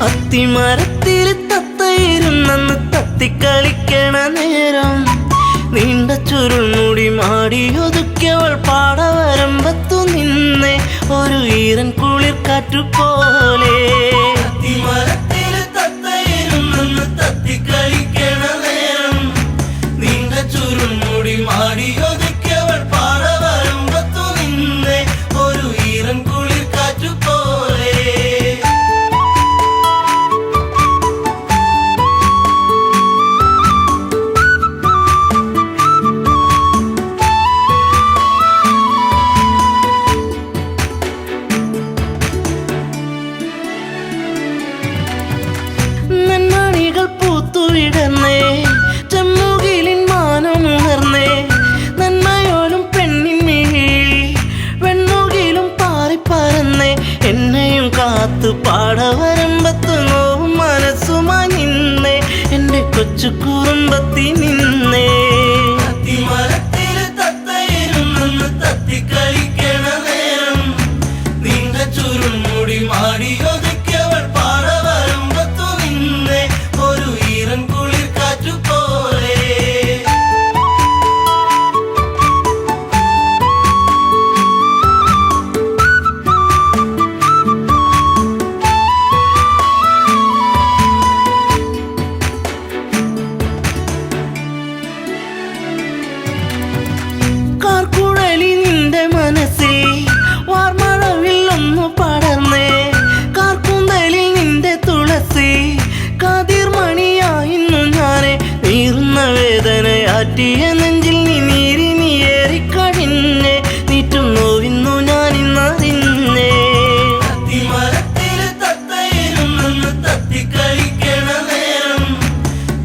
അത്തിമരത്തിൽ തത്തയിരുന്നെന്ന് തത്തിക്കളിക്കണ നേരം നീണ്ട ചുരുൾമുടി മാടിയൊതുക്കിയവൾ പാടവരമ്പത്തു നിന്നേ ഒരു ഈറൻ കുളിർ കാറ്റുപോലെ. അത്തിമരത്തിൽ തത്തയിരുന്നെന്ന് തത്തിക്കളിക്കണ നേരം നീണ്ട ചുരുൾമുടി മാടിയൊതുക്കിയവൾ പാടവരമ്പത്തു നിന്നേ ഒരു ഈറൻ കുളിർ കാറ്റുപോലെ. ചെമ്മുകിലിൻ മാനമുണർന്നേ നന്മയോലും പെണ്ണിൻ മിഴിയിൽ വെണ്ണുകിലും പാറിപ്പറന്നേ എന്നെയും കാത്തു പാടവരമ്പത്ത് നോവും മനസ്സുമായി നിന്നേ എൻ്റെ കൊച്ചു കുറുമ്പത്തി നിന്നേ. അത്തിമരത്തിൽ തത്തയിരുന്നെന്ന് തത്തിക്കളിക്കണ നേരം നീണ്ട ചുരുൾമുടി മാടിയൊതുക്കിയവൾ പാടവരമ്പത്തു നിന്നേ ഒരു ഈറൻ കുളിർ കാറ്റുപോലെ. കാർക്കുഴലി നിന്റെ മനസ്സിൽ വാർമഴവിൽ ഒന്നു പടർന്നേ കാർക്കുന്തലിൽ നിന്റെ തുളസി കാതിർമണിയായിരുന്നു ഞാനെ നീറുന്ന വേദനയാറ്റിയ നെഞ്ചിൽ നീ നീരിനി ഏറിക്കഴിഞ്ഞേ നീറ്റും നോവിന്നു ഞാനിന്നറിഞ്ഞേ. അത്തിമരത്തിൽ തത്തയിരുന്നെന്ന് തത്തിക്കളിക്കണ നേരം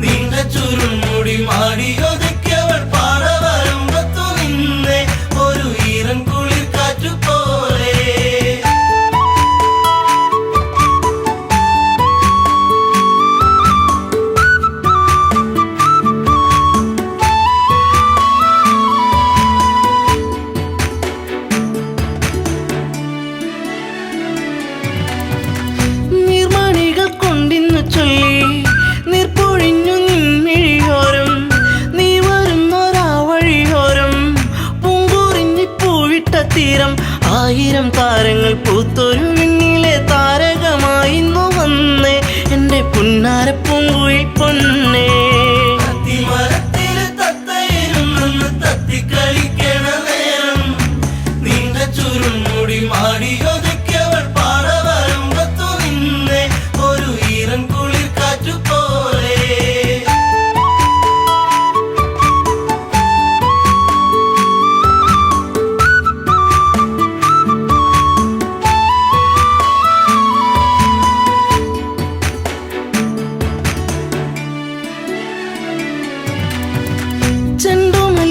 നീണ്ട ചുരുൾമുടി മാടിയൊതുക്കിയവൾ പാടവരമ്പത്തു നിന്നേ ഒരു ഈറൻ കുളിർ കാറ്റുപോലെ. നീർമണികൾ കൊണ്ടിന്നു ചൊല്ലി നീർപ്പൊഴിഞ്ഞു നിൻമിഴിയോരം നീ വരുന്നൊരാ വഴിയോരം പൂങ്കുറിഞ്ഞി പൂവിട്ട തീരം ആയിരം താരങ്ങൾ പൂത്തൊരു വിണ്ണിലെ താരകമായിന്നു വന്നേ എൻ്റെ പുന്നാര പൂങ്കുയിൽ പൊന്നേ. അത്തിമരത്തിൽ തത്തയിരുന്നെന്ന് തത്തിക്കളിക്കണ നേരം നീണ്ട ചുരുൾമുടി മാടിയൊതുക്കിയവൾ പാടവരമ്പത്തു നിന്നേ ഒരു ഈറൻ കുളിർ കാറ്റുപോലെ.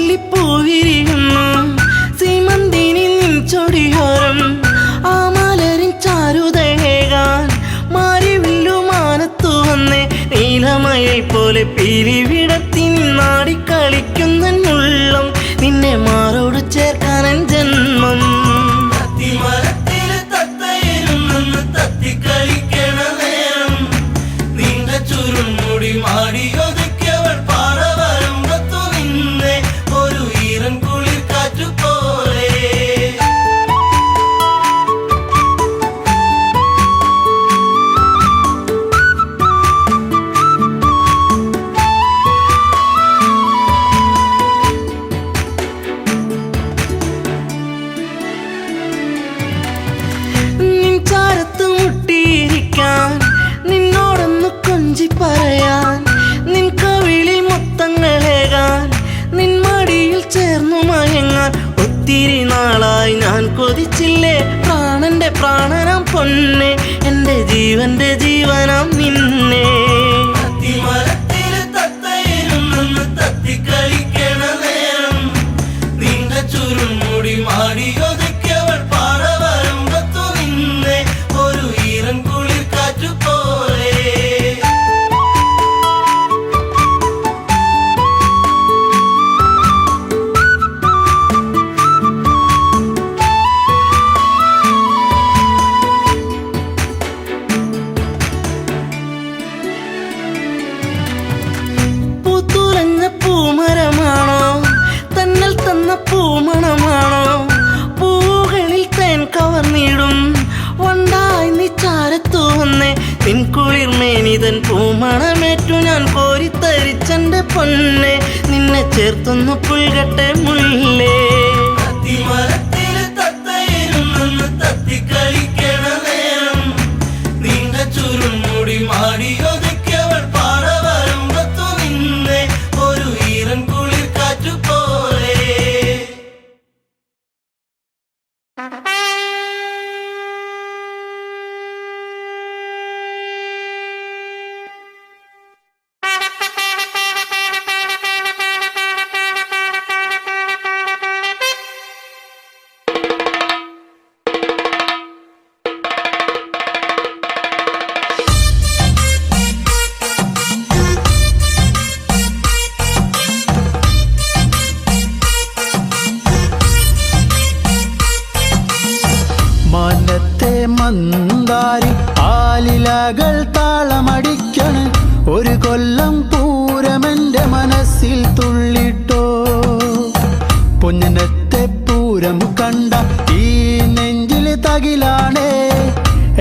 ചെണ്ടുമല്ലിപ്പൂവിരിയുന്നു സീമന്തിനി നിൻ ചൊടിയോരം ആ മലരിൻ ചാരുതയേകാൻ മാരിവില്ലുമാനത്തു വന്നേ നീലമയിൽ പോലെ പീലിവിടത്തി നിന്നാടിക്കളിക്കുന്നുള്ളം നിന്നെ മാറോട് ചേർക്കാനൻ ജന്മം. അത്തിമരത്തിൽ തത്തയിരുന്നെന്ന് തത്തിക്കളിക്കണ നേരം നീണ്ട ചുരുൾമുടി മാടിയൊതുക്കിയവൾ പാടവരമ്പത്തു നിന്നേ ഒരു ഈറൻ കുളിർ കാറ്റുപോലെ. നിൻ ചാരത്ത് മുട്ടിയിരിക്കാൻ നിന്നോടൊന്ന് കൊഞ്ചി പറയാൻ നിൻ കവിളിൽ മുത്തങ്ങളേകാൻ നിൻ മടിയിൽ ചേർന്നു മയങ്ങാൻ ഒത്തിരി നാളായി ഞാൻ കൊതിച്ചില്ലേ പ്രാണന്റെ പ്രാണനാം പൊന്നെ ജീവന്റെ ജീവനം നിന്നെ. തത്തിക്കളിക്കണ നേരം നീണ്ട ചുരുൾമുടി മാടിയൊതുക്കിയവൾ പാറവരമ്പത്തു നിന്നെ ഒരു ഈറൻ കുളിർ കാറ്റു പോലെ. പൂമരമാണോ തന്നൽ തന്ന പൂമണമാണോ പൂകളിൽ തേൻ കവർന്നിടും വണ്ടായി നീ ചാരത്തു വന്നേ പിൻകുളിർ മേനിതൻ പൂമണമേറ്റു ഞാൻ കോരിത്തരിച്ചെന്റെ പൊന്നെ നിന്നെ ചേർത്തൊന്നു പുൽകട്ടെ മുല്ലേ. തത്തിക്കളിക്കണ നേരം നീണ്ട ചുരുൾമുടി മാടിയൊതുക്കിയവൾ പാറവരമ്പത്തു നിന്നെ ഒരു ഈറൻ കുളിർ കാറ്റു പോലെ. മാനത്തെ മന്ദാരി ആലിലകൾ താളമടിക്കണ് ഒരു കൊല്ലം പൂരമെന്റെ മനസ്സിൽ തുള്ളിട്ടോ. പൊന്നിനത്തെ പൂരം കണ്ട ഈ നെഞ്ചിൽ തകിലാണേ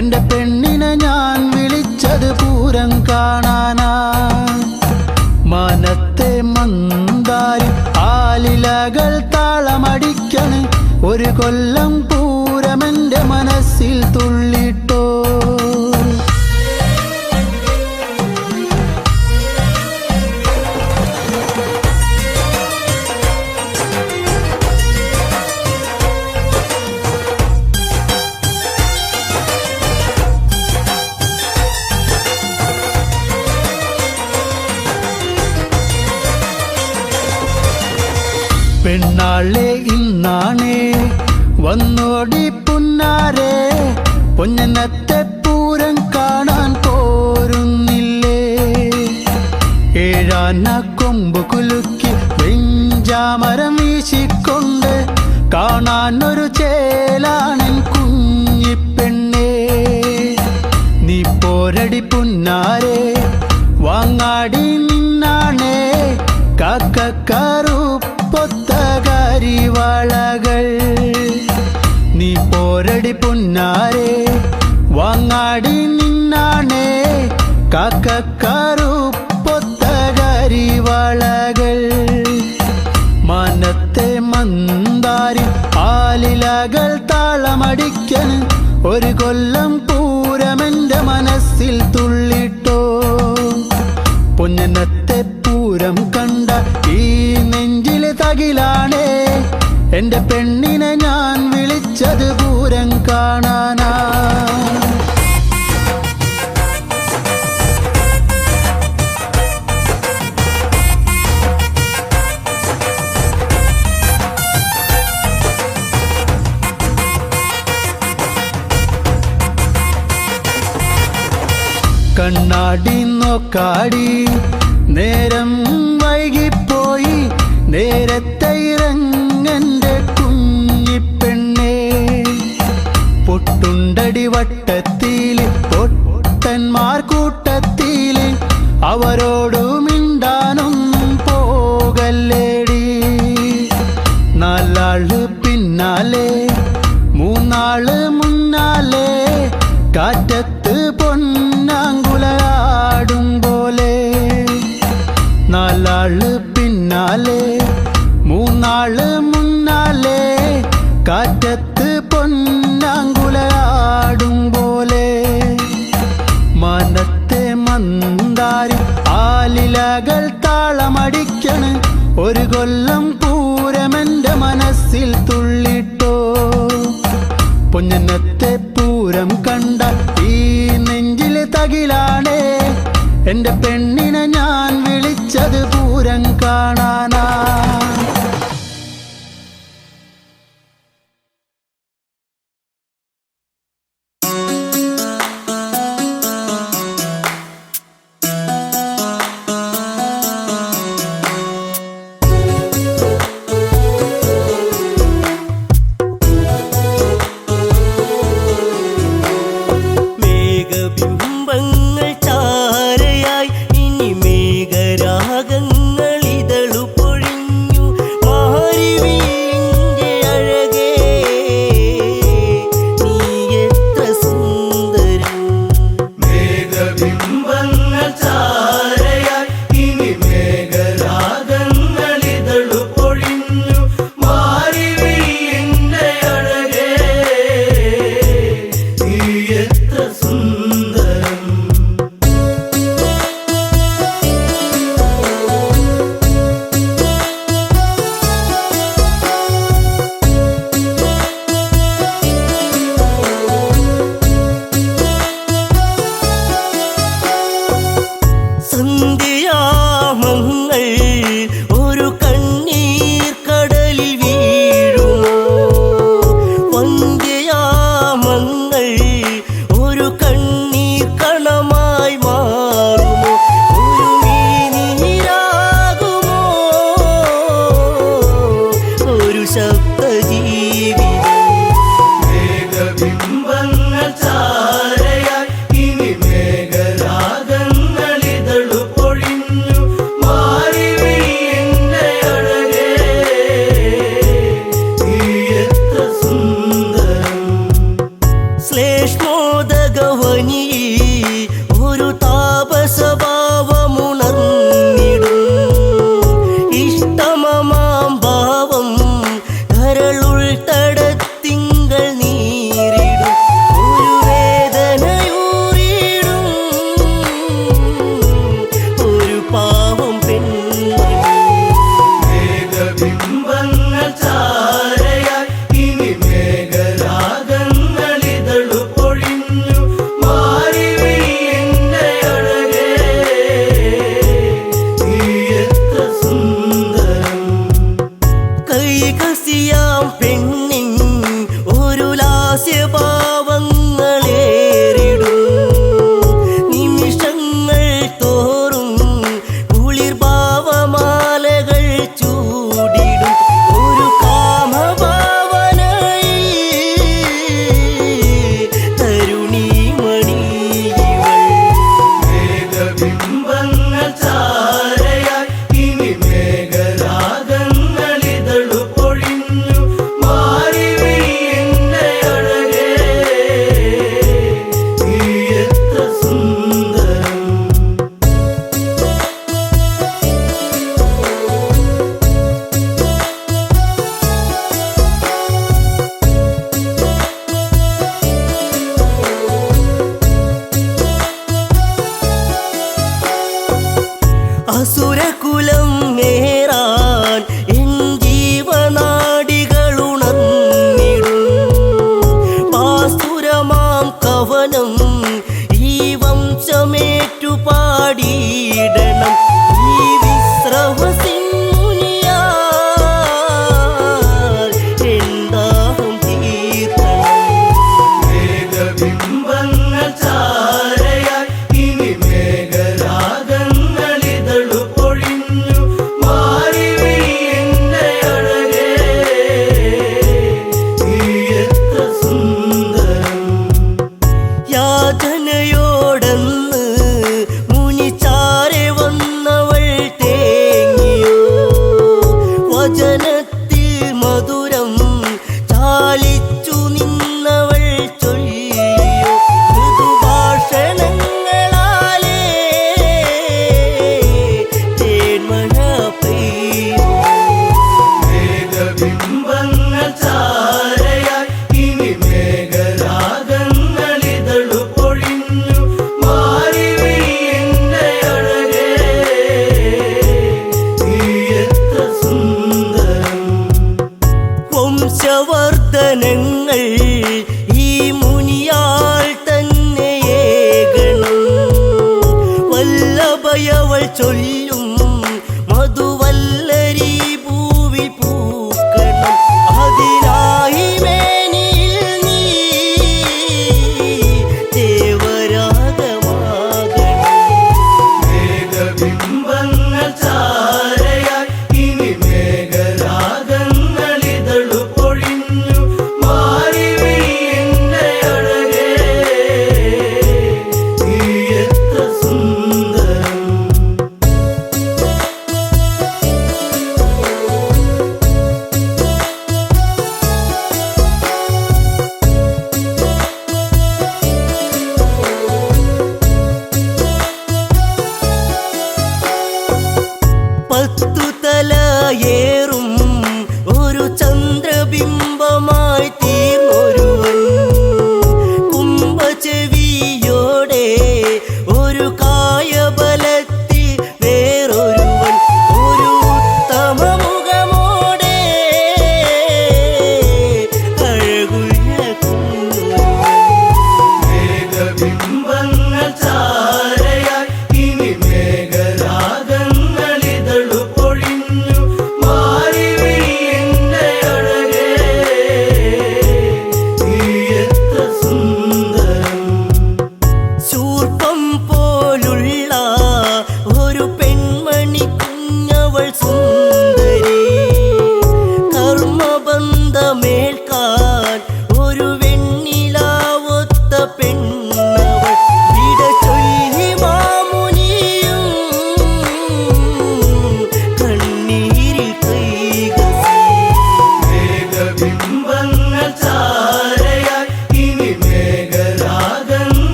എന്റെ പെണ്ണിനെ ഞാൻ വിളിച്ചത് പൂരം കാണാനാ. മാനത്തെ മന്ദാരി ആലിലകൾ താളമടിക്കണ് ഒരു കൊല്ലം പൂരമെന്റെ മനസ്സിൽ തുള്ളിട്ടോ. പെണ്ണാളെ ഇന്നാണേ വന്നോടി പുന്നാരെ പൊന്നനത്തെ പൂരം കാണാൻ പോരുന്നില്ലേ. ഏഴാന കൊമ്പ് കുലുക്കി വെഞ്ചാമരം വീശിക്കൊണ്ട് കാണാൻ ഒരു ചേലാണൻ കുഞ്ഞിപ്പെണ്ണേ. നീ പോരടി പുന്നാരെ വാങ്ങാടി നിന്നാണേ കാക്കക്കാറുപ്പൊത്ത കരിവളകൾ. നീ പോരടി പുന്നാരെ വാങ്ങാടി നിന്നാണേ കാക്കക്കാറുപ്പൊത്ത കരിവളകൾ. മാനത്തെ മന്ദാരി ആലിലകൾ താളമടിക്കന് ഒരു കൊല്ലം പൂരമെന്റെ മനസ്സിൽ തുള്ളിട്ടോ. പൊന്നനത്തെ പൂരം കണ്ട ഈ നെഞ്ചിലെ തകിലാണേ എന്റെ പെണ്ണിനെ ഞാൻ വിളിച്ചത് പൂരം കാണാനാ. കണ്ണാടി നോക്കാടി നേരം വൈകിപ്പോയി നേരത്തെ ഇറങ്ങന്റെ കുഞ്ഞിപ്പെണ്ണേ. പൊട്ടുണ്ടടി വട്ടത്തില് പൊട്ടന്മാർ കൂട്ടത്തില് അവരോടു മിണ്ടാനൊന്നും പോകല്ലേടി. നാലാള് പിന്നാലെ മൂന്നാള് മുന്നാലെ കാറ്റത്ത് പൊന്നാങ്കുലയാടും പോലെ. നാലാള് പിന്നാലെ മൂന്നാള് മുന്നാലെ കാറ്റത്ത് പൊന്നാങ്കുലയാടും പോലെ. മാനത്തെ മന്ദാരി ആലിലകൾ താളമടിക്കണ് ഒരു കൊല്ലം പൂരമെന്റെ മനസ്സിൽ തുള്ളിട്ടോ. പൊന്നനത്തെ പൂരം കണ്ട ഈ നെഞ്ചിൽ മുത്തകിലാണേ എന്റെ പെണ്ണിനെ ഞാൻ വിളിച്ചത് പൂരം കാണാനാ.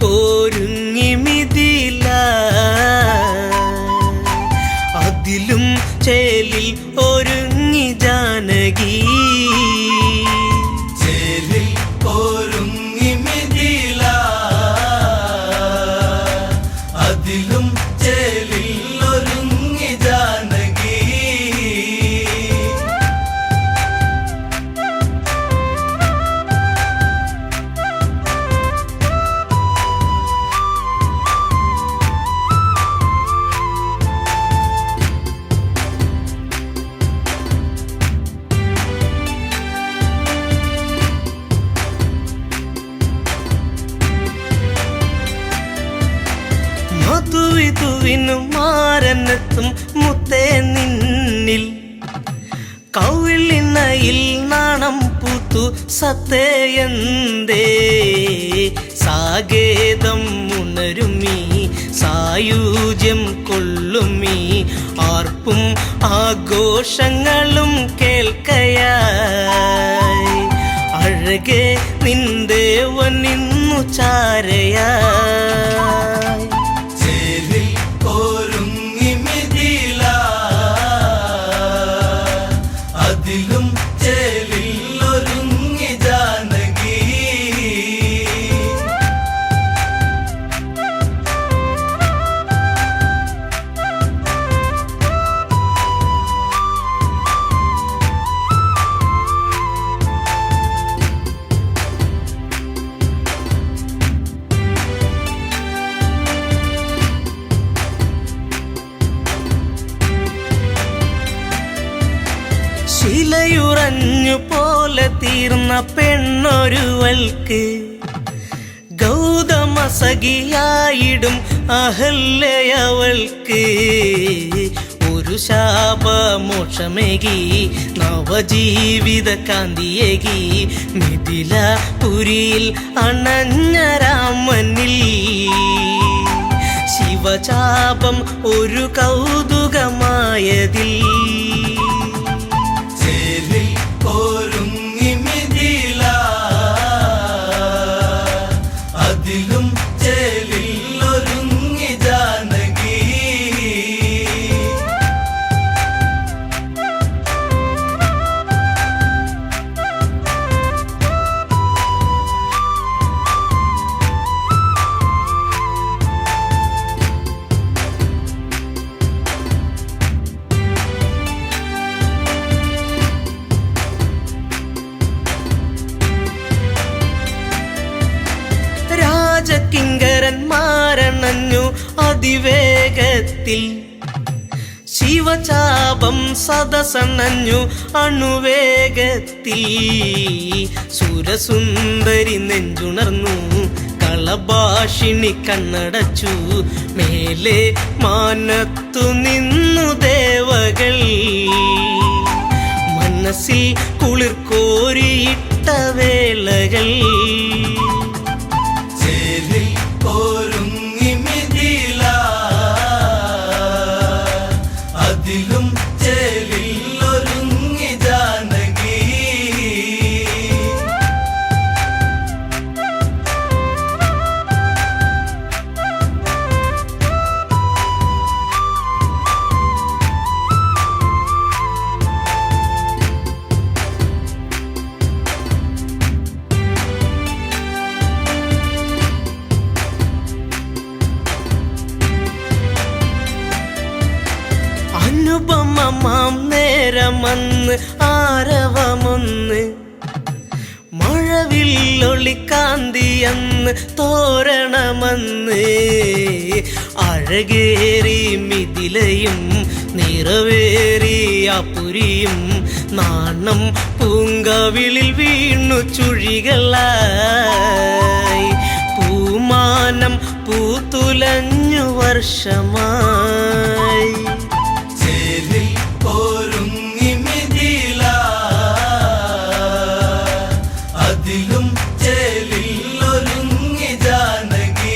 ഒരുങ്ങി മിഥില അതിലും ചേലിൽ ഒരുങ്ങി ജാനകി ചേലിൽ ഒരുങ്ങി മിഥില അതിലും ചേലിൽ ഒരുങ്ങി ജാനകി മധുവിധുവിനും മാരനെത്തും മുത്തേ നിന്നിൽ കൗളിനയിൽ നാണം പൂത്തു സത്തേയന്തേ സാഗേതം ഉണരുമീ സായുജ്യം കൊള്ളുമീ ആർപ്പും ആഘോഷങ്ങളും കേൾക്കയായി അഴകെ നിന്ദേവൻ നിന്നു ചാരയായി ചേലിൽ ഒരുങ്ങി മിഥില അതിലും ചേലിൽ ഒരുങ്ങി ജാനകി ശിലയുറഞ്ഞു പോലെ തീർന്ന പെണ്ണൊരുവൾക്ക് ഗൗതമ സഖിയായിടും അഹല്യവൾക്ക് ഒരു ശാപമോക്ഷമേകി നവജീവിത കാന്തിയേകി മിഥിലപുരിയിൽ അണഞ്ഞ രാമനിൽ ശിവചാപം ഒരു കൗതുകമായതിൽ ചേലിൽ ഒരുങ്ങി മിഥില അതിലും ചേലിൽ ഒരുങ്ങി ജാനകി രാജകിങ്കരന്മാരണഞ്ഞു അതിവേഗത്തിൽ ശിവചാപം സദസണഞ്ഞു അണുവേഗത്തിൽ സുരസുന്ദരി നെഞ്ചുണർന്നു കളഭാഷിണി കണ്ണടച്ചു മേലെ മാനത്തു നിന്നു ദേവകൾ മനസ്സിൽ കുളിർ കോരിയിട്ട വേളകൾ ചേലിൽ ഒരുങ്ങി മിഥില അതിലും ചേലിൽ ഒരുങ്ങി ജാനകി അനുപമമാം നേരമന്ന് ആരവമൊന്ന് മഴവില്ലൊളിക്കാന്തിയന്ന് തോരണമന്ന് അഴകേറി മിഥിലയും നിറവേറിയ പുരിയും നാണം പൂങ്കവിളിൽ വീണു ചുഴികളായി പൂമാനം പൂത്തുലഞ്ഞു വർഷമായി ചേലിൽ ഒരുങ്ങി മിഥില അതിലും ചേലിൽ ഒരുങ്ങി ജാനകി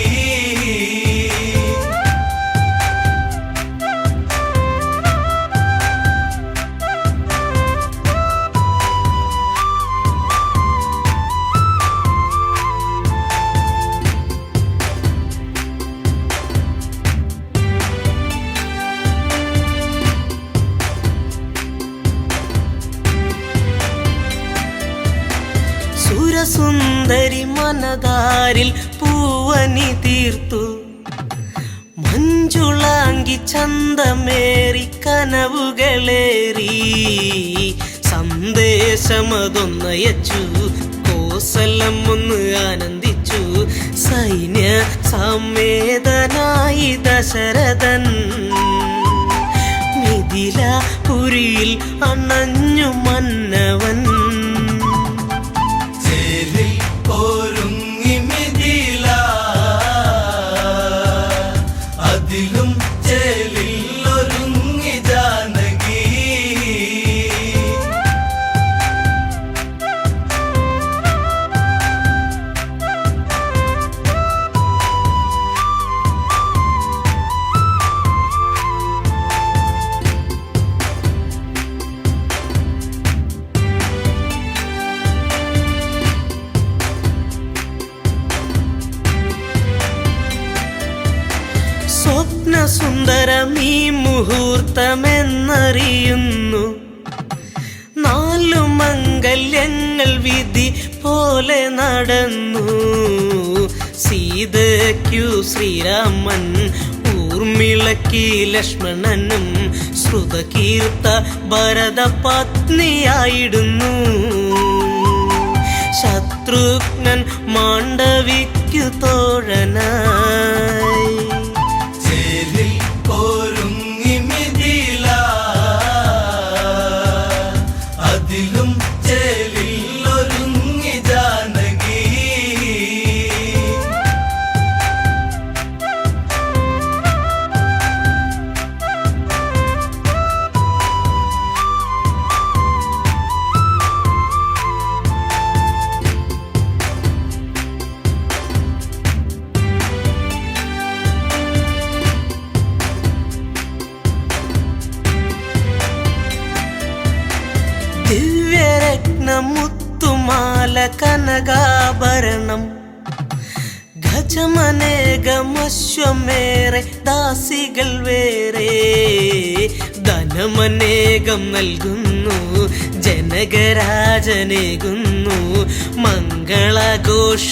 സുന്ദരി മനതാരിൽ പൂവനി തീർത്തു. മഞ്ജുളാങ്കി ചന്തമേറി കനവുകളേറി സന്ദേശമതൊന്നയച്ചു. കോസലം ഒന്ന് ആനന്ദിച്ചു. സൈന്യ സമേതനായി ദശരഥൻ മിഥിലാപുരിയിൽ അണഞ്ഞു മന്നവൻ. ചേലിൽ ഒരുങ്ങി മിഥില, അതിലും ചേലിൽ ഒരുങ്ങി ജാനകി. സ്വപ്നസുന്ദരമീ മുഹൂർത്തമെന്നറിയുന്നു. 4 മംഗല്യങ്ങൾ വിധി പോലെ നടന്നു. സീതയ്ക്കു ശ്രീരാമൻ, ഊർമിളയ്ക്ക് ലക്ഷ്മണനും, ശ്രുതകീർത്ത ഭരത പത്നിയായിടുന്നു. ശത്രുഘ്നൻ മാണ്ഡവിക്കു തോഴനായി. ചേലിൽ ഒരുങ്ങി മിഥില, അതിലും ചേലിൽ ഒരുങ്ങി ജാനകി. ദിവ്യരത്നമുത്തുമാല കനകാഭരണം, ഗജമനേകമശ്വമേറെ ദാസികൾ വേറെ. ധനമനേകം നൽകുന്നു, ജനകരാജനേകുന്നു. മംഗളഘോഷ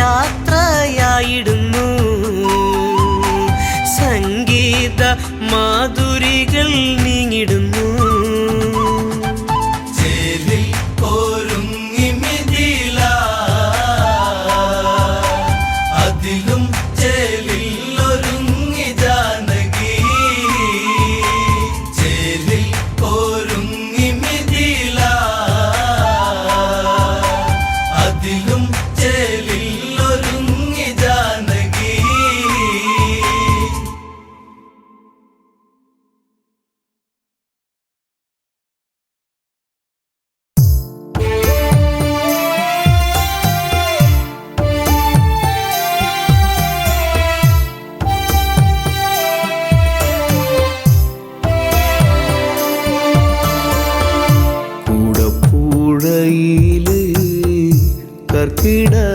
യാത്രയായിടുന്നു. സംഗീത മാധുരികൾ നീങ്ങിടുന്നു. ഒരുങ്ങി മിഥില, അതിലും ചേലിൽ ഒരുങ്ങി ജാനകി. ചേലിൽ ഒരുങ്ങി മിഥില, അതിലും ചേലിൽ ഒരുങ്ങി ജാനകി.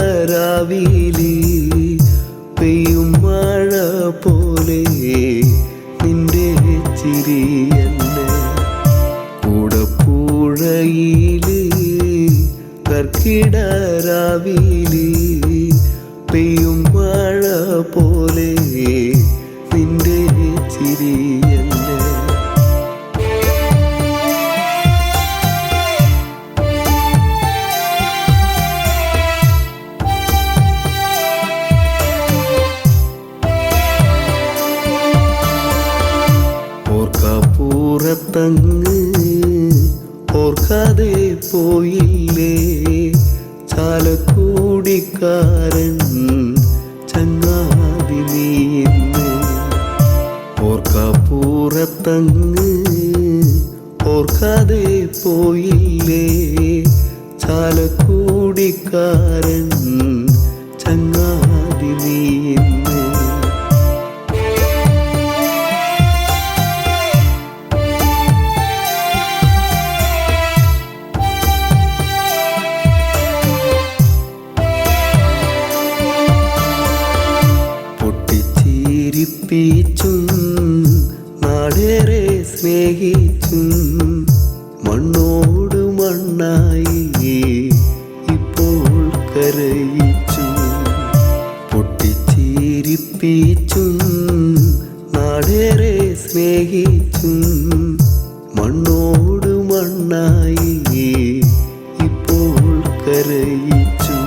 കർക്കിടരാവിലി പെയ്യും മഴ പോലെ നിന്റെ ചിരിയന്നെ. കൂടപ്പുഴയില് കർക്കിടരാവിലി പെയ്യും മഴ പോലെ നിന്റെ ചിരിയന്നെ. ഓർക്കപ്പുറത്തങ്ങ് ഓർക്കാതെ പോയില്ലേ ചാലക്കുടിക്കാരൻ ചങ്ങാതി നീന്ന്. ഓർക്കപ്പുറത്തങ്ങ് ഓർക്കാതെ പോയില്ലേ ചാലക്കുടിക്കാരൻ ചങ്ങാതി നീന്ന്. പൊട്ടിച്ചിരിപ്പിച്ചും നാടേറെ സ്നേഹിച്ചും മണ്ണോട് മണ്ണായി ഇപ്പോൾ പഠിപ്പിച്ചും നാടേറെ സ്നേഹിച്ചും മണ്ണോട് മണ്ണായി ഇപ്പോൾ കരയിച്ചു.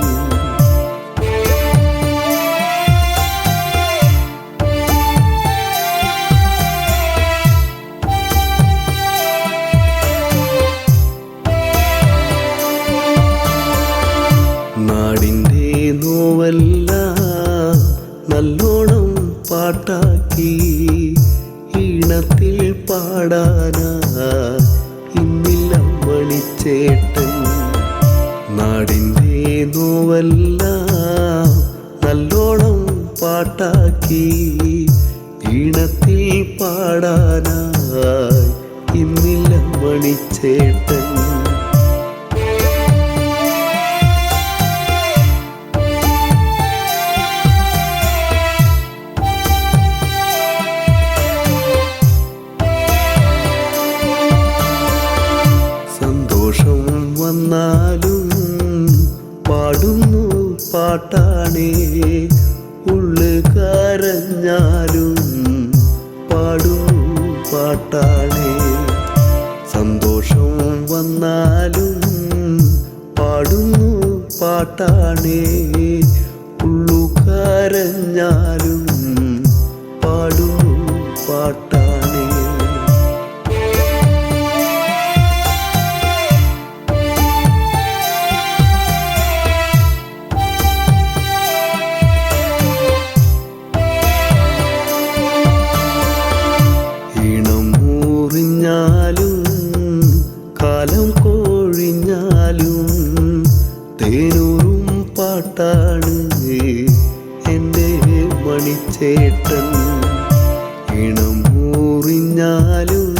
നാടിൻ്റെ നോവല്ല നല്ലോണം പാട്ടാക്കി ഈണത്തിൽ പാടാനാ ഇന്നില്ല മണിച്ചേട്ടൻ. നാടിൻ്റെ നോവല്ല നല്ലോണം പാട്ടാക്കി ഈണത്തിൽ പാടാനായി ഇന്നില്ല മണിച്ചേട്ടൻ. സന്തോഷം വന്നാലും പാടുന്നു പാട്ടാണേ, ഉള്ളു കരഞ്ഞാലും പാടുന്നു പാട്ടാണേ. സന്തോഷം വന്നാലും പാടുന്നു പാട്ടാണേ, ഉള്ളു കരഞ്ഞാലും പാടുന്നു പാട്ടാണേ. കാലം കോഴിഞ്ഞാലും തേനൂറും പാട്ടാണ് എൻ്റെ മണിച്ചേട്ടൻ. ഇണം മൂറിഞ്ഞാലും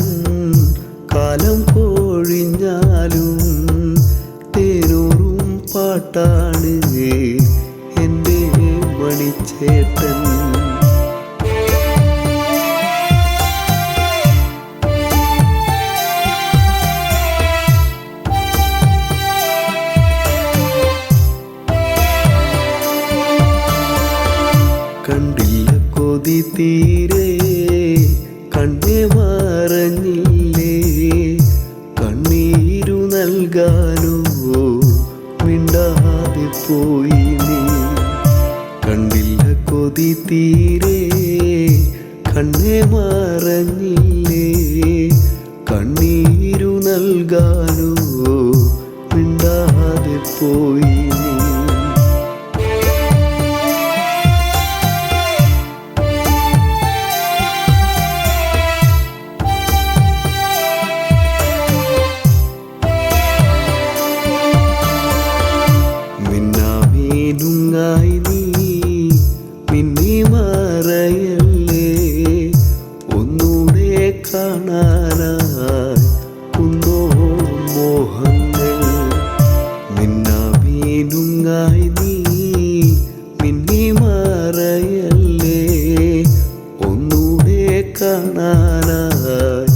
കാലം കോഴിഞ്ഞാലും തേനൂറും പാട്ടാണ് എൻ്റെ മണിച്ചേട്ടൻ. കണ്ടില്ല കൊതി തീരെ കണ്ണേ മറഞ്ഞില്ലേ, കണ്ണീരു നൽകാനോ മിണ്ടാതെ പോയി നീ. കണ്ടില്ല കൊതി തീരെ കണ്ണേ മറഞ്ഞില്ലേ, കണ്ണീരു നൽകാനോ മിണ്ടാതെ പോയി നീ. മിന്നാമീനുങ്ങായി നീ മിന്നി മറയല്ലേ, ഒന്നൂടെ കാണാനായി കുന്നോളം മോഹങ്ങൾ. മിന്നാമീനുങ്ങായി നീ മിന്നി മറയല്ലേ, ഒന്നൂടെ കാണാനായി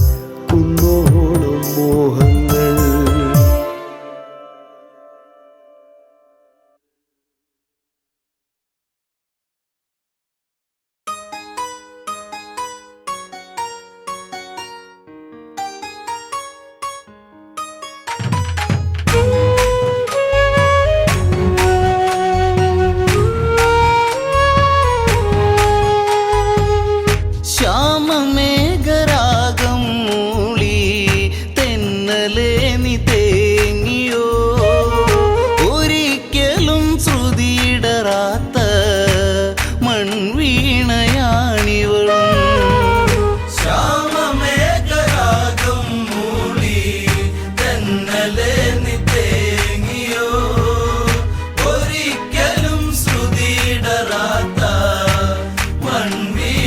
കുന്നോളം മോഹങ്ങൾ. ശ്യാമമേഘരാഗം മൂളി തെന്നലേ നീ തേങ്ങിയോ, ഒരിക്കലും ശ്രുതിയിടറാത്ത മൺവീണയാണിവളും. ശ്യാമമേഘരാഗം മൂളി തെന്നലേ നീ തേങ്ങിയോ, ഒരിക്കലും ശ്രുതിയിടറാത്ത മൺവീണയാണിവളും.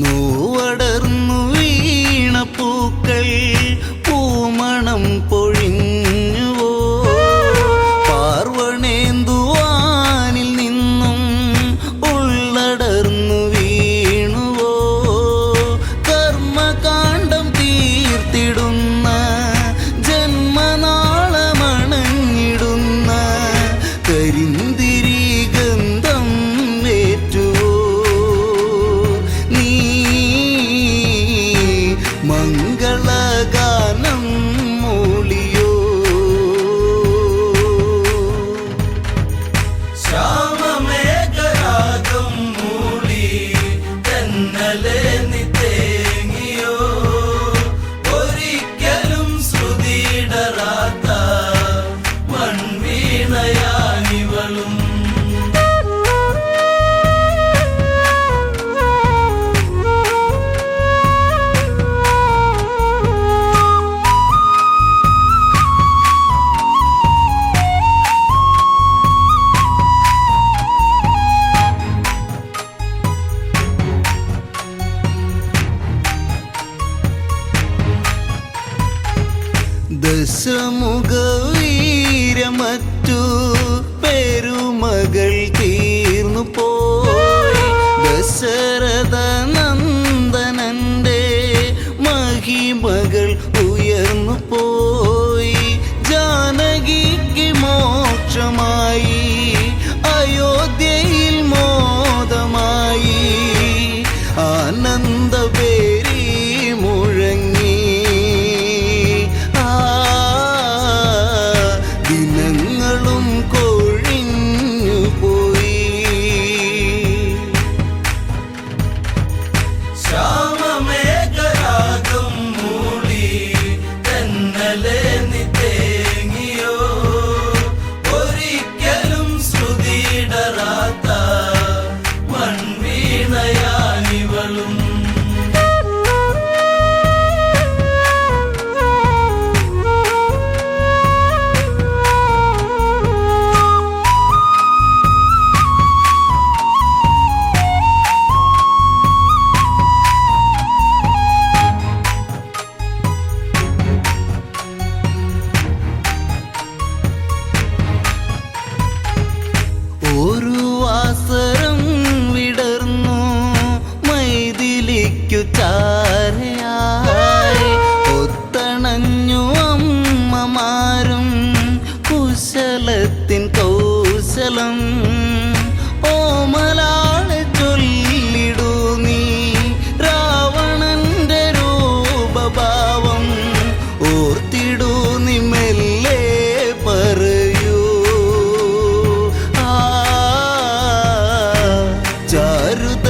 നോവടർന്നു വീണ ചാരയായി ഒത്തണഞ്ഞു അമ്മമാരും കുശലത്തിൻ കൗശലം ഓമലാളെ ചൊല്ലിടൂ നീ രാവണന്റെ രൂപഭാവം ഓർത്തിടൂ നീ മെല്ലെ പറയൂ ചാരുത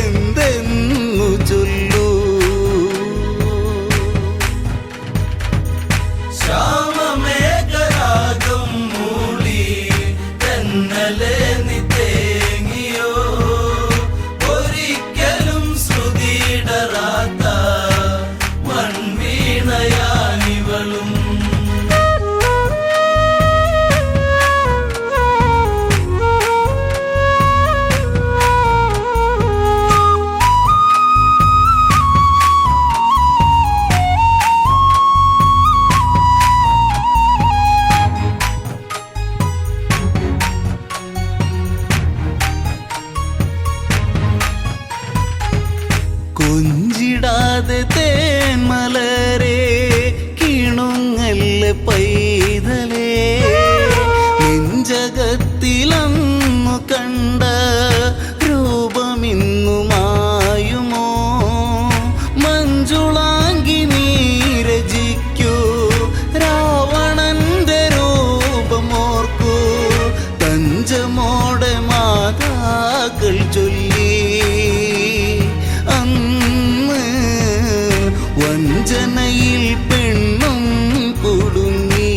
എന്തെന്നു ചൊല്ലൂ ശ്യാമമേഘരാഗം മൂളി തെന്നലെ നീ തേങ്ങിയോ ഒരിക്കലും ശ്രുതിയിടറാത്ത മൺവീണയാനിവളും കൊഞ്ചിടാതെ തേന്മലരെ കിണുങ്ങല്ല പൈതലേ നെഞ്ചകത്തിലന്നു കണ്ട രൂപമിന്നു മായുമോ മഞ്ജുളാങ്കി നീരജിക്കൂ രാവണന്റെ രൂപമോർക്കൂ തഞ്ചമോടെ മാതാക്കൾ ചൊല്ലി വഞ്ചനയിൽ പെണ്ണും കുടുങ്ങി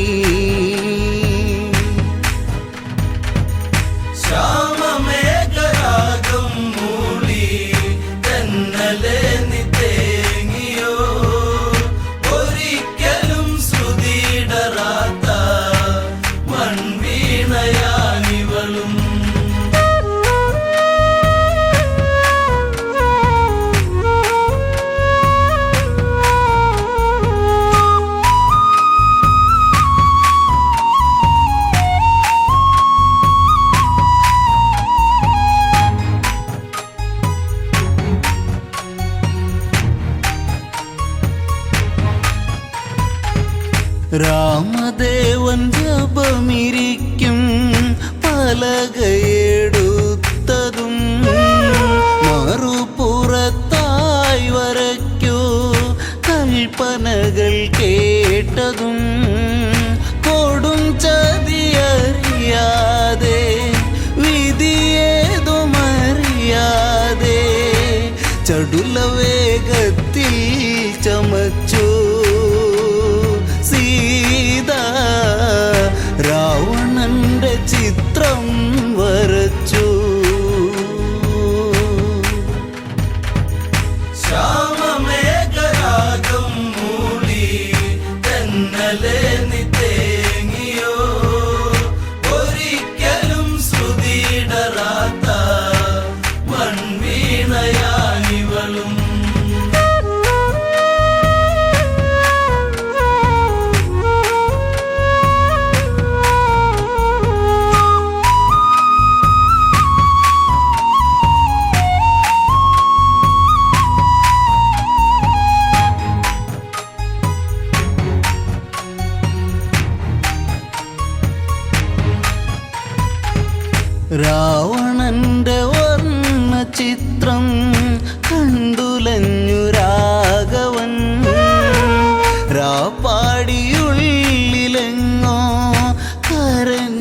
ശ്യാമമേഘരാഗം മൂളി തെന്നലെ നീ തേങ്ങിയോ ഒരിക്കലും ശ്രുതിയിടറാത്ത മൺവീണയാനിവളും രാമദേവൻ ജപമിരിക്കും പലകയെടുത്തതും മറുപുറത്തായി വരയ്ക്കൂ കൽപ്പനകൾ കേട്ടതും കൊടും ചതിയറിയാതെ വിധിയേതുമറിയാതെ ചടുല വേഗത്തിൽ ചമച്ചു സീത രാവണന്റെ ചിത്രം വരച്ചു ശ്യാമമേഘരാഗം മൂളി തെന്നലെ നീ തേങ്ങിയോ ഒരിക്കലും ശ്രുതിയിടറാത്ത മൺവീണയാനിവളും രാവണന്റെ വർണ്ണ ചിത്രം കണ്ടുലഞ്ഞു രാഘവൻ രാപ്പാടിയുള്ളിലെങ്ങോ കരഞ്ഞതറിഞ്ഞവൻ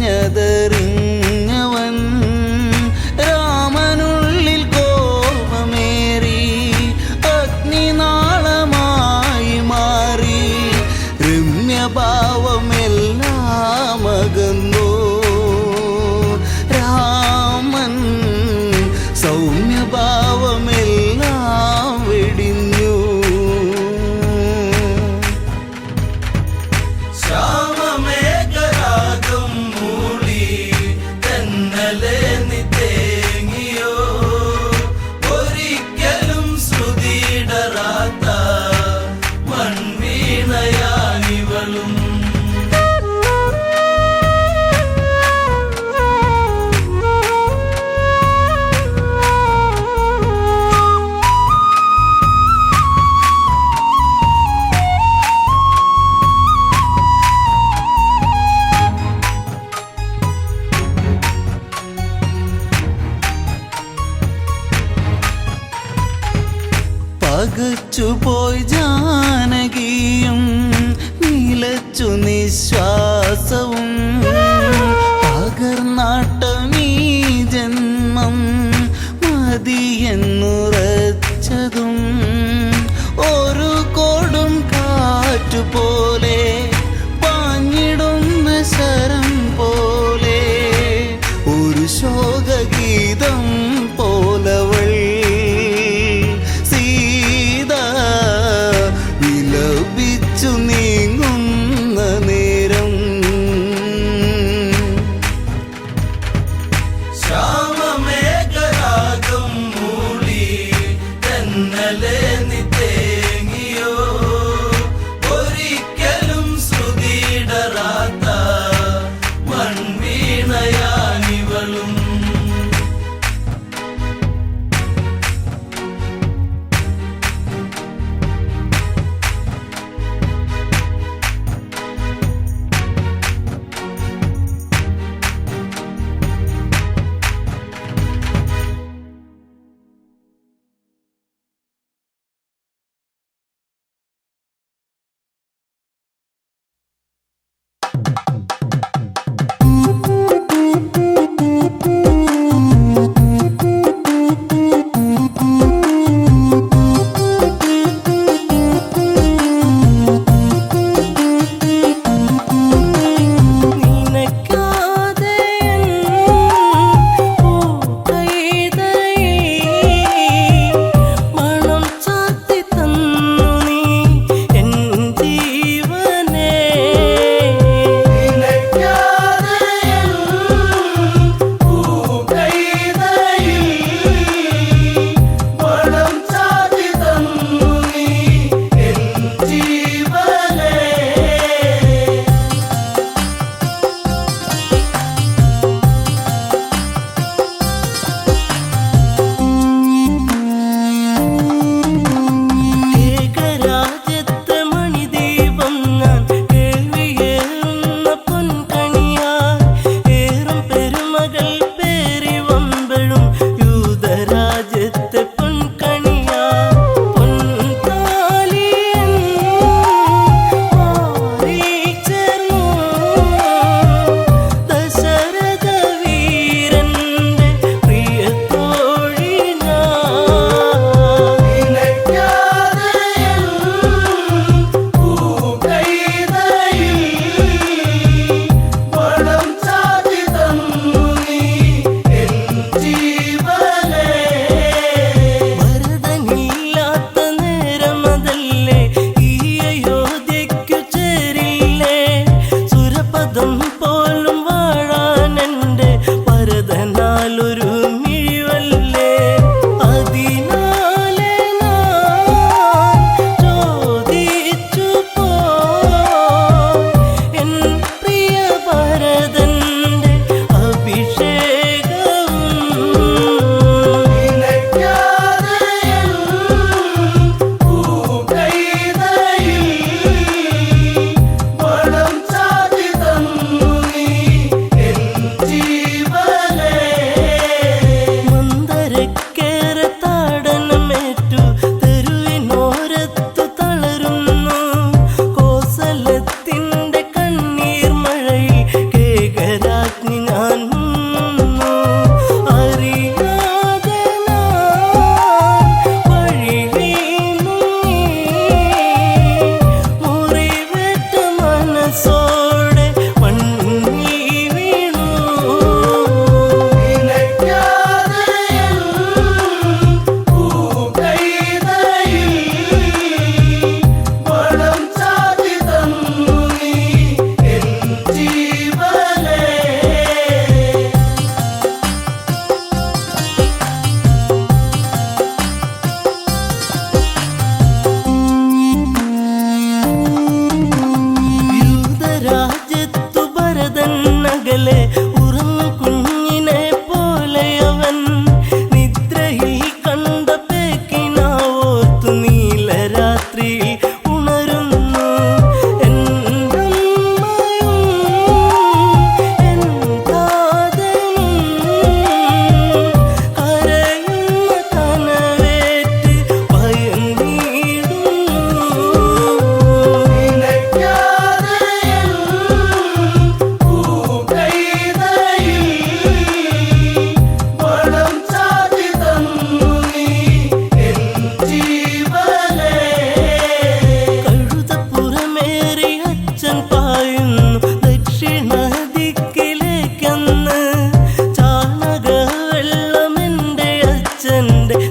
രാമനുള്ളിൽ കോപമേറി അഗ്നിനാളമായി മാറി രമ്യഭാവമെല്ലാം അകന്നു രാമൻ സൗമ്യഭാവമെല്ലാം വെടിഞ്ഞു ശ്യാമമേഘരാഗം മൂളി തെന്നലെ നീ തേങ്ങിയോ ഒരിക്കലും ശ്രുതിയിടറാത്ത മൺവീണയാനിവളും പകച്ചുപോയി ജാനകിയും നിലച്ചു നിശ്വാസവും പകർന്നാട്ടമീ ജന്മം മതിയെന്നുറച്ചതും ഒരു കൊടും കാറ്റുപോലെ പാഞ്ഞിടുന്ന ശരം പോലെ ഒരു ശോകഗീതം പോലവൾ സീത വിലപിച്ചു നീങ്ങുന്ന നേരം ശ്യാമമേഘരാഗം മൂളി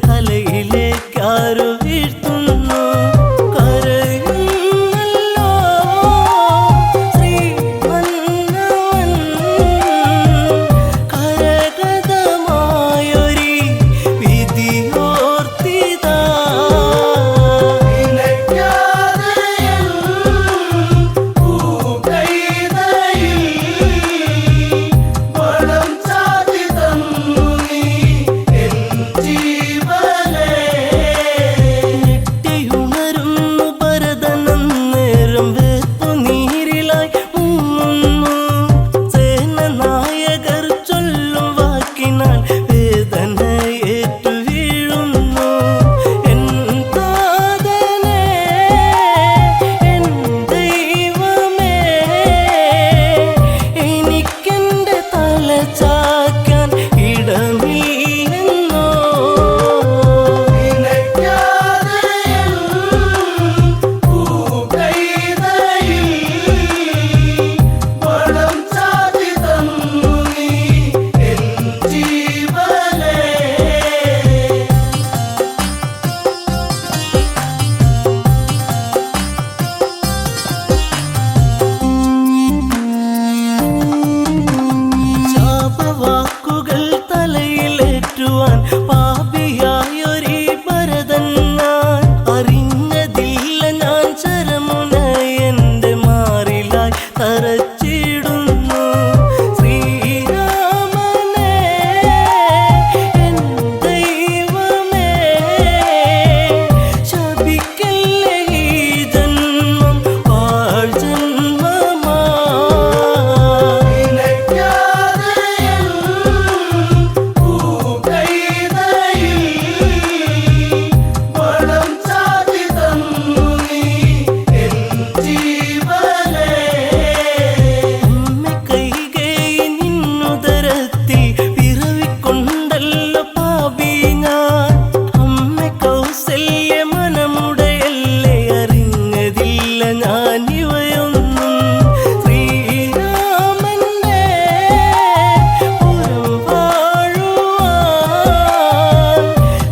തലയിലേക്കാരോ വീഴ്ത്തുന്നു. കരയുന്നല്ലോ ശ്രീമന്നവൻ കരഗതമായൊരി വിധിയോർത്തിതാ. ഞെട്ടിയുണരുന്നു ഭരതനന്നേരം വേർപ്പുനീരിലായി മുങ്ങുന്നു. സേനനായകർ ചൊല്ലും വാക്കിനാൽ വേദനയേറ്റു വീഴുന്നു. എൻ താതനേ, എൻ ദൈവമേ, എനിക്കെന്റെ തല ചായ്ക്കാൻ ഇടമില്ലെന്നോ. ശാപവാക്കുകൾ തലയിലേറ്റുവാൻ പാപിയായൊരു ഭരതൻ ഞാൻ. അറിഞ്ഞതില്ല ഞാൻ ശരമുന എന്റെ മാറിലായി തറച്ചിടുന്നു. ശ്രീരാമനേ, എൻ ദൈവമേ, ശപിക്കല്ലേ ഈ ജന്മം പാഴ്ജന്മമാ. അമ്മ കൈകേയി നിന്നുദരത്തിൽ പിറവിക്കൊണ്ടല്ലോ പാപി ഞാൻ. അമ്മ കൗസല്യ മനമുടയല്ലേ, അറിഞ്ഞതില്ല ഞാൻ ഇവയൊന്നും. ശ്രീരാമന്റെ പുരം വാഴുവാൻ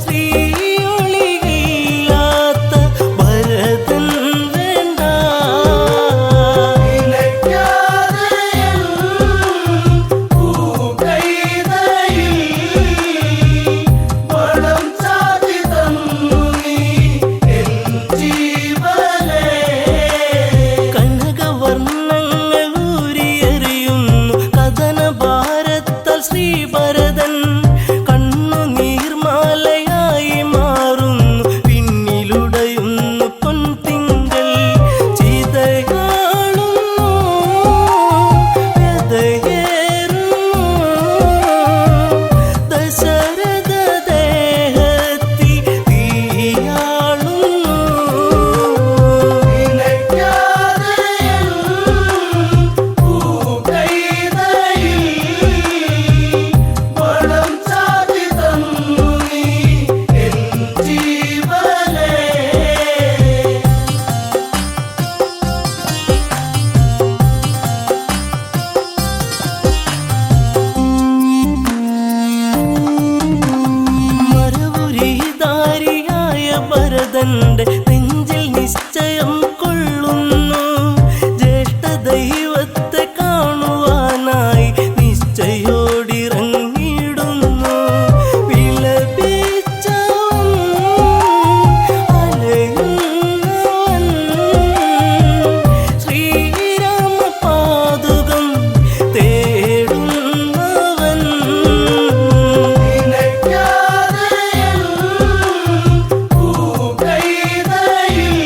ശ്രീയൊളിയില്ലാത്ത ഭരതൻ വേണ്ട. കനകവർണ്ണങ്ങൾ ഊരിയെറിയുന്നു കഥനഭാരത്താൽ ശ്രീഭരതൻ. കണ്ണുനീർമാലയായി മാറുന്നു, പിന്നിലുടയുന്നു പൊൻതിങ്കൾ. ചിതയാളുന്നു, വ്യതയേറുന്നു, ദശരഥ ദേഹത്തിൽ തീയാളുന്നു. മരവുരിധാരിയായ ഭരതന്റെ നെഞ്ചിൽ നിശ്ചയം കൊള്ളുന്നു. ജ്യേഷ്ഠ ദൈവത്തെ കാണുവാനായി നിശ്ചയോടിറങ്ങിയിടുന്നു. വിലപിച്ചവൻ അലയുന്നവൻ ശ്രീരാമപാദുകം തേടുന്നവൻ. കൈതയിൽ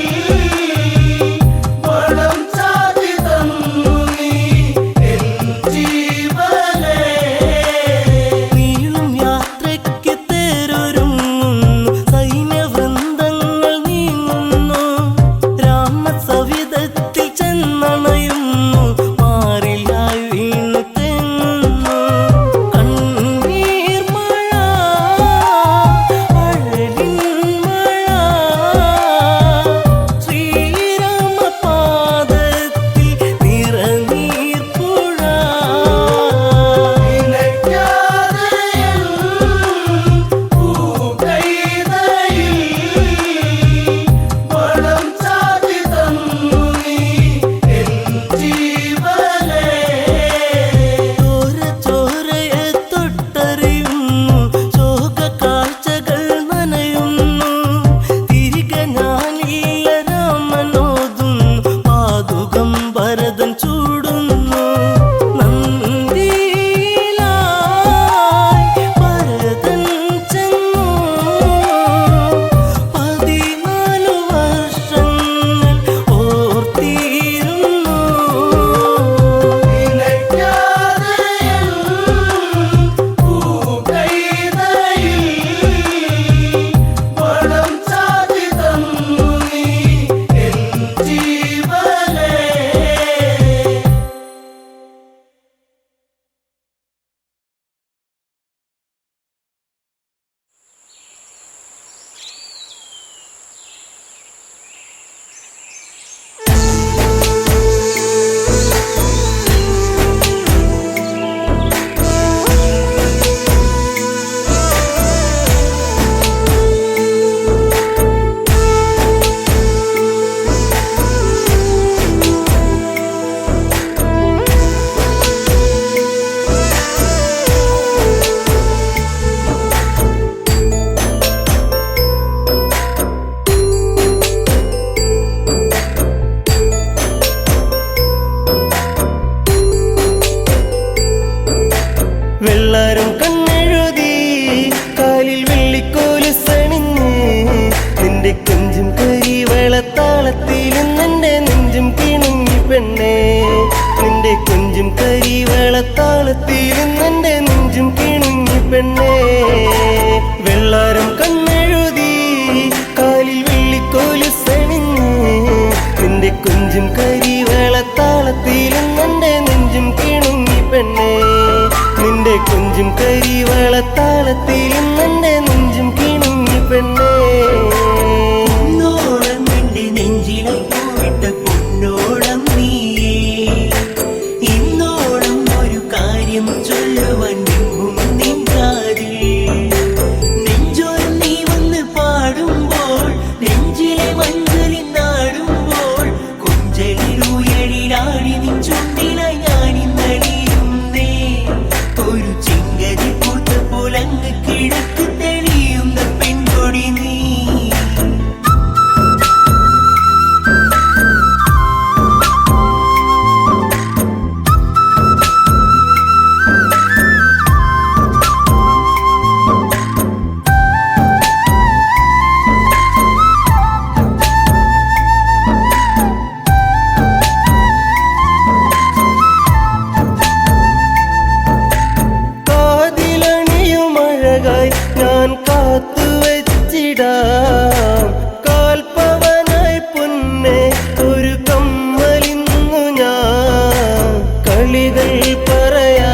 ചൊല്ലിടാം കാൽപ്പവനായി പൊന്നെ ഒരു കമ്മലിന്നു ഞാൻ കളികൾ പറയാ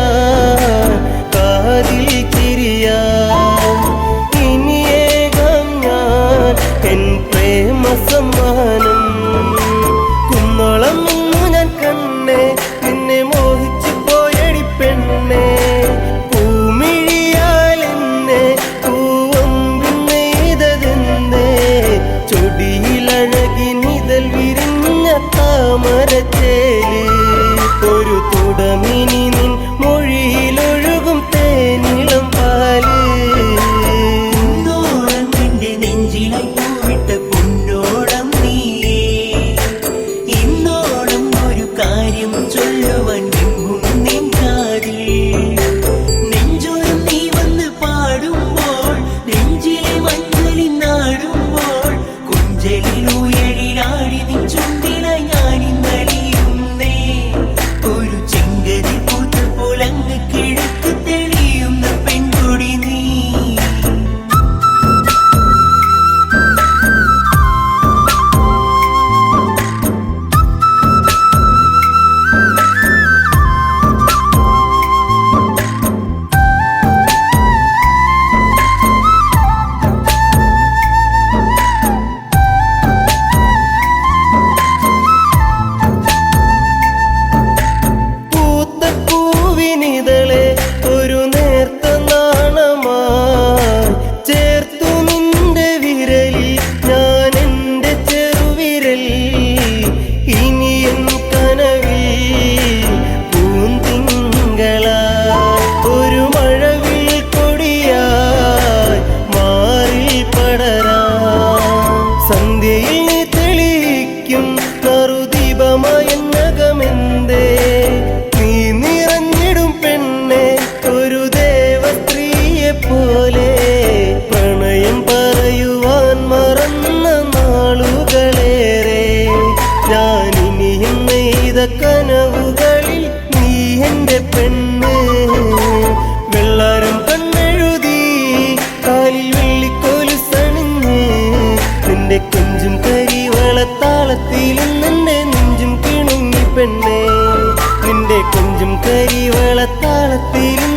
കാതിൽ ചിരിയാ ഇനിയേകാം ഞാൻ എൻ പ്രേമ സമ്മാനം കുന്നോളം ഇന്നു ഞാൻ കണ്ണേ നിന്നെ മോഹിച്ചു പോയടി പെണ്ണേ പൂമിഴിയാൽ എന്നെ പൂവൊന്നെയ്തതെന്നേ ചൊടിയിലഴകി നിതൽ വിരിഞ്ഞ താമരച്ചേല് ഒരു തുടമിനി നിൻ മൊഴിയിലൊഴുകും തേനിളം പാല് കുന്നോളം നിന്റെ നെഞ്ചിലായി പൂവിട്ട പൊന്നോളം നീയേ ഇന്നോളം ഒരു കാര്യം ചൊല്ലുവാൻ എങ്ങും നിൻ കാതിൽ നെഞ്ചോരം നീ വന്ന് പാടുമ്പോൾ നെഞ്ചിലെ മഞ്ഞളി നാടുമ്പോൾ കുഞ്ചലിൽ ഉയരിലാടി നിൻ ചുണ്ടില ഞാനിന്നലിയുന്നേ ഒരു ചെങ്കതി പൂത്ത പോലങ്ങ് കിഴക്ക് തെളിയുന്ന പെൺകൊടി നീ പൂത്ത പൂവിനിതളെ ഒരു നേർത്ത നാണമായി ചേർത്തു നിന്റെ വിരലിൽ ഞാൻ എൻ്റെ ചെറുവിരൽ ഇനി എൻ കനവിൽ പൂന്തിങ്കളായി ഒരു മഴവിൽ കൊടിയായി മാറിൽ പടരാം സന്ധ്യയിൽ നീ തെളിയിക്കും നറുദീപമായെന്നകമെന്തേ നീ നിറഞ്ഞിടും പെണ്ണെ ഒരു ദേവസ്ത്രീയെ പോലെ പ്രണയം പറയുവാൻ മറന്ന നാളുകളേറെ ഞാനിനിയും നെയ്ത കനവുകളിൽ നീ എൻ്റെ പെണ്ണ് വെള്ളാരം കണ്ണെഴുതി കാലിൽ വെള്ളിക്കോലുസണിഞ്ഞ് നിന്റെ കൊഞ്ചും കരിവളത്താളത്തിലും നിന്റെ നെഞ്ചും കിണുങ്ങി പെണ്ണേ നിന്റെ കൊഞ്ചും കരിവളത്താളത്തിലും